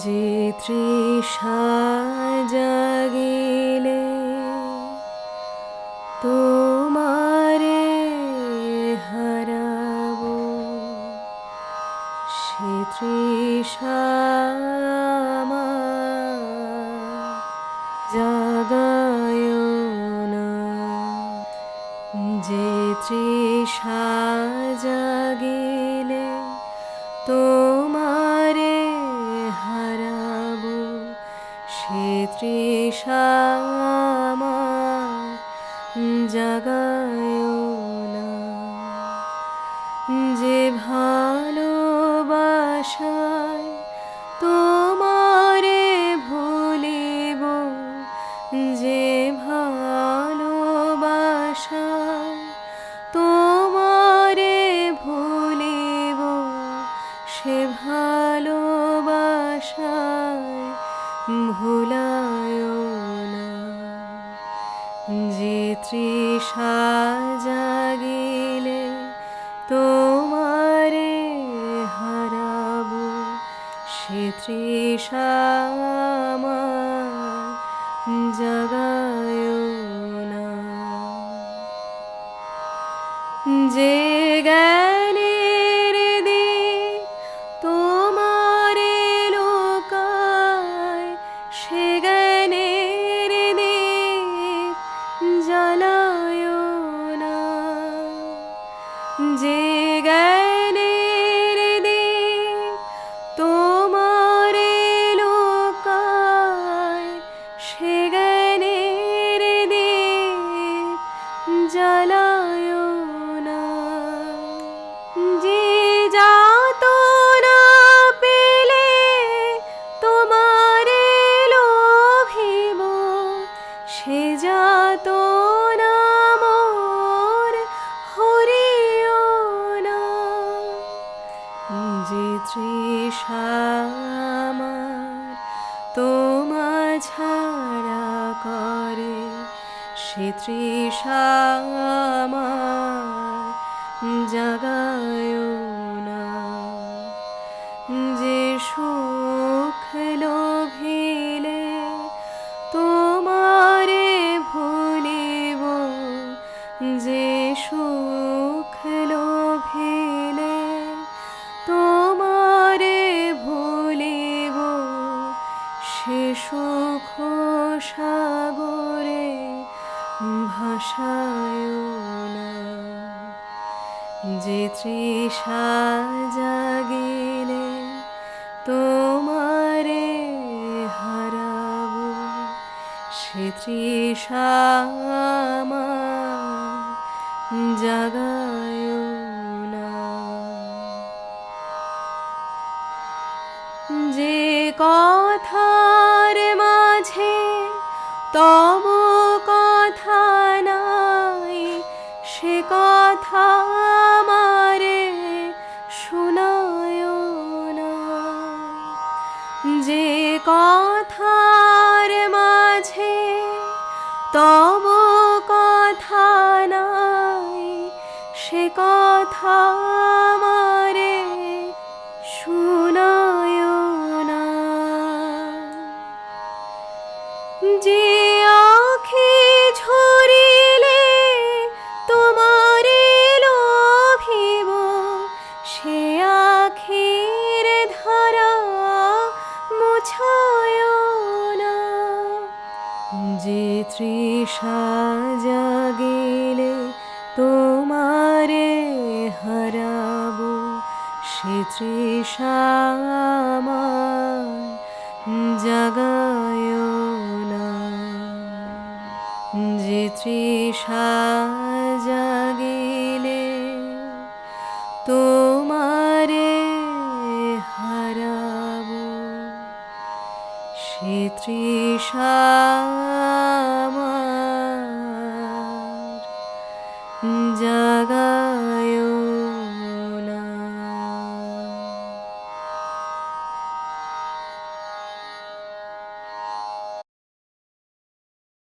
যে তৃষা জাগিলে তোমারে হারাবো, সে তৃষা আমার জাগায় না। যে তৃষা জাগিলে তোমারে হারাবো, সে তৃষা আমার জাগায় না। যে ভালোবাসায় তোমারে ভুলিব, যে ভালোবাসায় তোমারে ভুলিব, সে ভালোবাসায় ভুলায় না। যে তৃষা জাগিলে তোমারে হারাবো, সে তৃষা আমার জাগায় না। যে জ্ঞানের দীপ তোমারে লোকায়, সে জ্ঞানের দীপ জ্বালায় না। যে জ্ঞানের দীপ তোমারে লোকায়, সে জ্ঞানের দীপ জ্বালায় না। যে যাতনা পেলে তোমারে লোভিব, সে যাতনা মোর হরিও না। যে তৃষা আমার তোমা ছাড়া করে, সে তৃষা আমার জাগায় না। যে সুখ লোভিলে তোমারে ভুলিব, যে সুখ লোভিলে তোমারে ভুলিব, সে সুখ সাগরে ভাসায় না। যে তৃষা জাগিলে তোমারে হারাবো, সে তৃষা আমার জাগায় না। যে কথার মাঝে তব কথা নাই, সে কথা আমারে শোনায় না। যে কথার মাঝে তব কথা নাই, সে কথা আমারে শোনায় না। যে আঁখি ঝরিলে তোমারে লোভিব, সে আঁখির ধারা মুছায় না। যে তৃষা জাগিলে তোমারে হারাবো, সে তৃষা আমার জাগায় না। যে তৃষা জাগিলে তোমারে হারাবো, সে তৃষা